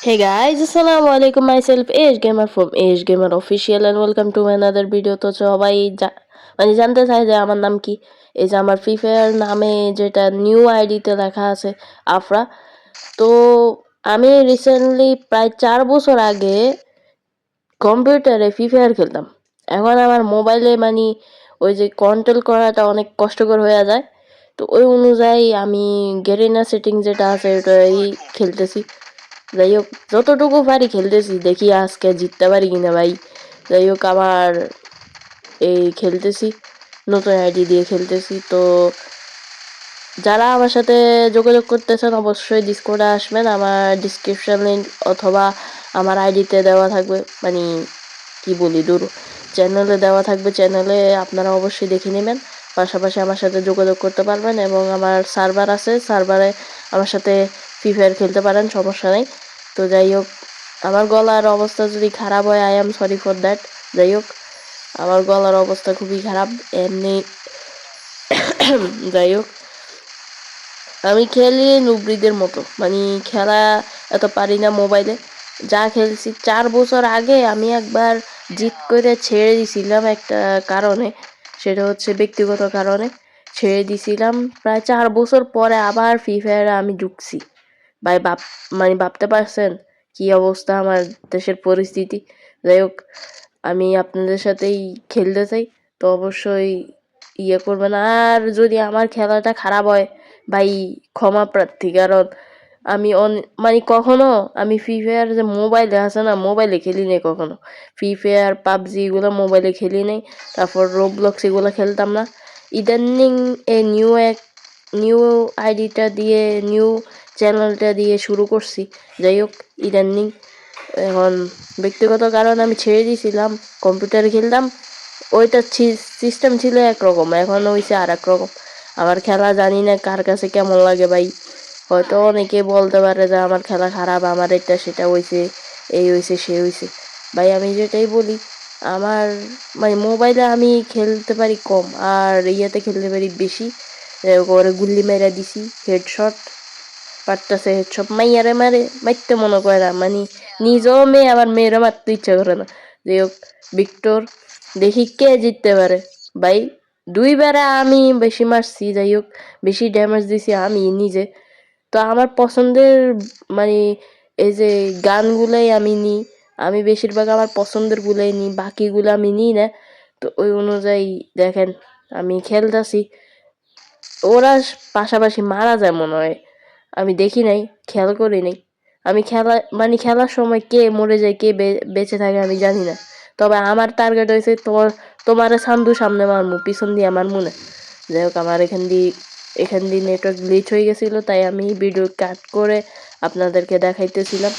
Hey guys, assalamu alaikum. Myself Age Gamer from Age Gamer Official and welcome to another video. তো সবাই মানে জানতে চায় যে আমার নাম কি। এই যে আমার ফ্রি ফায়ার নামে যেটা নিউ আইডিতে লেখা আছে আফরা। তো আমি রিসেন্টলি প্রায় 4 বছর আগে কম্পিউটারে ফ্রি ফায়ার খেলতাম। এখন আমার মোবাইলে মানে ওই যে কন্ট্রোল করাটা অনেক কষ্টকর হয়ে যায়। তো ওই অনুযায়ী আমি গেরিনা সেটিং যেটা আছে ওটাই খেলতেছি। যাই হোক যতটুকু পারি খেলতেছি, দেখি আজকে জিততে পারি কিনা ভাই। যাই হোক আমার এই খেলতেছি, নতুন আইডি দিয়ে খেলতেছি। তো যারা আমার সাথে যোগাযোগ করতেছেন অবশ্যই ডিসকর্ডে আসবেন, আমার ডিসক্রিপশন লিঙ্ক অথবা আমার আইডিতে দেওয়া থাকবে, মানে কি বলি দূর চ্যানেলে দেওয়া থাকবে। চ্যানেলে আপনারা অবশ্যই দেখে নেবেন, পাশাপাশি আমার সাথে যোগাযোগ করতে পারবেন এবং আমার সার্ভার আছে, সার্ভারে আমার সাথে ফ্রি ফায়ার খেলতে পারেন, সমস্যা নেই। তো যাই হোক আমার গলার অবস্থা যদি খারাপ হয় I am sorry for that. যাই হোক আমার গলার অবস্থা খুবই খারাপ এমনি। যাই হোক আমি খেলি নুবড়িদের মতো, মানে খেলা এত পারি না মোবাইলে। যা খেলছি 4 বছর আগে আমি একবার জিত করে ছেড়ে দিছিলাম একটা কারণে, সেটা হচ্ছে ব্যক্তিগত কারণে ছেড়ে দিছিলাম। প্রায় 4 বছর পরে আবার ফ্রি ফায়ারে আমি ঢুকছি ভাই। মানে ভাবতে পারছেন কি অবস্থা আমার দেশের পরিস্থিতি। যাই হোক আমি আপনাদের সাথেই খেলতে চাই, তো অবশ্যই ইয়ে করবেন। আর যদি আমার খেলাটা খারাপ হয় ভাই ক্ষমা প্রার্থী, কারণ আমি মানে কখনো আমি ফ্রি ফায়ার যে মোবাইলে আছে না, মোবাইলে খেলি নাই কখনো। ফ্রি ফায়ার পাবজি এগুলো মোবাইলে খেলি নাই, তারপর রোবলক্স এগুলো খেলতাম না। ইদানিং এই নিউ আইডিটা দিয়ে নিউ চ্যানেলটা দিয়ে শুরু করছি। যাই হোক ইদানিং এখন ব্যক্তিগত কারণে আমি ছেড়ে দিয়েছিলাম, কম্পিউটারে খেলতাম। ওইটা সিস্টেম ছিল একরকম, এখন হয়েছে আর এক রকম। আমার খেলা জানি না কার কাছে কেমন লাগে ভাই। হয়তো অনেকে বলতে পারে যে আমার খেলা খারাপ, আমার এটা সেটা হয়েছে, এই হয়েছে সে হয়েছে। ভাই আমি যেটাই বলি, আমার মানে মোবাইলে আমি খেলতে পারি কম আর ইয়াতে খেলতে পারি বেশি। করে গুল্লি মেরা দিছি হেডশট পারতেছে, হেডশট মাইয়ারে মারতে মনে করে না, মানে নিজেও মেয়ে আবার মেয়েরও মারতে ইচ্ছা করে না। যাই হোক ভিক্টর, দেখি কে জিততে পারে ভাই। 2 বারে আমি বেশি মারছি, যাই হোক বেশি ড্যামেজ দিছি আমি নিজে। তো আমার পছন্দের মানে এই যে গানগুলাই আমি নিই, আমি বেশিরভাগ আমার পছন্দের গুলাই নিই, বাকিগুলো আমি নিই না। তো ওই অনুযায়ী দেখেন আমি খেলতেছি, ওরা পাশাপাশি মারা যায় মনে হয়, আমি দেখি নাই, খেয়াল করি নাই। আমি মানে খেলার সময় কে মরে যায় কে বেঁচে থাকে আমি জানি না। তবে আমার টার্গেট হয়েছে তোমার সান্দু সামনে মারমু, পিছন দিয়ে আমার মনে। যাই হোক আমার এখান দিয়ে নেটওয়ার্ক গ্লিচ হয়ে গেছিলো, তাই আমি ভিডিও কাট করে আপনাদেরকে দেখাইতেছিলাম।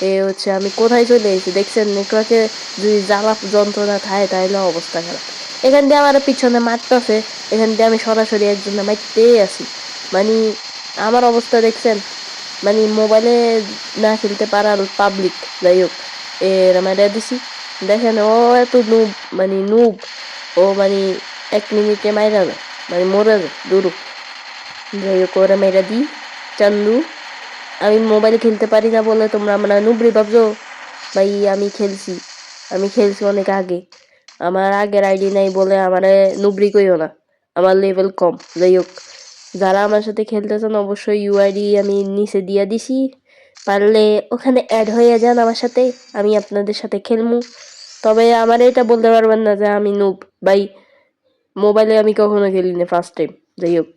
এ হচ্ছে আমি কোথায় চলে এসেছি দেখছেন, নেটওয়ার্কে যদি জ্বালা যন্ত্রণা থাকে তাহলে অবস্থা খারাপ। এখান দিয়ে আমার পিছনে মারতেছে, এখান দিয়ে আমি সরাসরি একজনে মারতেই আছি। মানে আমার অবস্থা দেখছেন, মানে মোবাইলে না খেলতে পারার পাবলিক। যাই হোক এর মাইরা দিছি, দেখেন ও এত নুব, মানে নুব, ও মানে 1 মিনিটে মাইরা যায়, মানে মরে যায় দুরু। যাই হোক ওরা মেয়েরা দিই চান্দু। আমি মোবাইলে খেলতে পারি না বলে তোমরা আমরা নুবরি ভাবছো ভাই। আমি খেলছি অনেক আগে, আমার আগের আইডি নাই বলে আমারে নুবরি কইও না, আমার লেভেল কম। যাই হোক যারা আমার সাথে খেলতেছেন অবশ্যই ইউআইডি আমি নিচে দিয়ে দিছি, পারলে ওখানে অ্যাড হয়ে যান আমার সাথে, আমি আপনাদের সাথে খেলমু। তবে আমার এটা বলতে পারবেন না যে আমি নুব ভাই, মোবাইলে আমি কখনো খেলি না ফার্স্ট টাইম। যাই হোক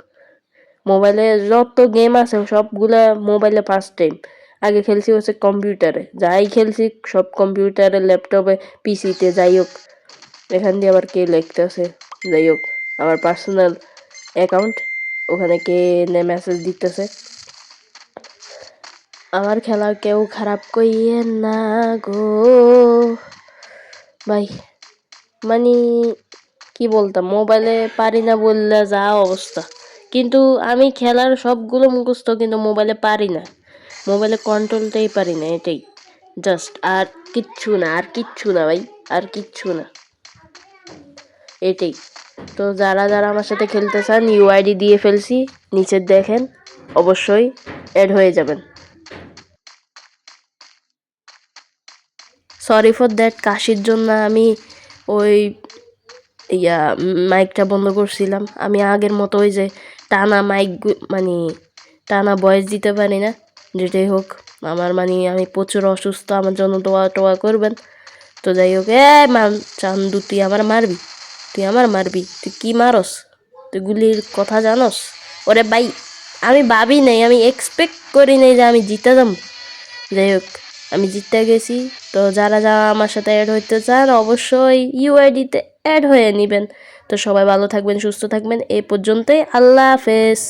মোবাইলে যত গেম আছে সবগুলা মোবাইলে ফার্স্ট টাইম। আগে খেলছি হচ্ছে কম্পিউটারে, যাই খেলছি সব কম্পিউটারে, ল্যাপটপে, পিসিতে। যাই হোক এখান দিয়ে আবার কে লিখতেছে, যাই হোক আমার পার্সোনাল অ্যাকাউন্ট, ওখানে কে মেসেজ দিতেছে। আমার খেলা কেউ খারাপ কইয়েন না গো ভাই। মানে কি বলতাম, মোবাইলে পারি না বললে যা অবস্থা, কিন্তু আমি খেলার সবগুলো মুখস্থ, কিন্তু মোবাইলে পারি না, মোবাইলে কন্ট্রোলটাই পারি না, এটাই জাস্ট। আর কিচ্ছু না, আর কিচ্ছু না ভাই, আর কিচ্ছু না, এটাই। তো যারা যারা আমার সাথে খেলতে চান ইউআইডি দিয়ে ফেলছি, নিচে দেখেন, অবশ্যই অ্যাড হয়ে যাবেন। সরি ফর দ্যাট, কাশির জন্য আমি ওই মাইকটা বন্ধ করছিলাম। আমি আগের মতো ওই যে টানা মাইক মানে টানা ভয়েস দিতে পারি না। যেটাই হোক, আমি প্রচুর অসুস্থ, আমার জন্য দোয়া টোয়া করবেন। তো যাই হোক, চান্দু তুই আমার মারবি, তুই কি মারস? তুই গুলির কথা জানস? ওরে ভাই, আমি ভাবি নাই, আমি এক্সপেক্ট করি নাই যে আমি জিতে যাম। যাই হোক, আমি জিতে গেছি। তো যারা যারা আমার সাথে অ্যাড হইতে চান অবশ্যই ইউআইডিতে অ্যাড হয়ে নেবেন। তো সবাই ভালো থাকবেন, সুস্থ থাকবেন। এই পর্যন্তই, আল্লাহ হাফেজ।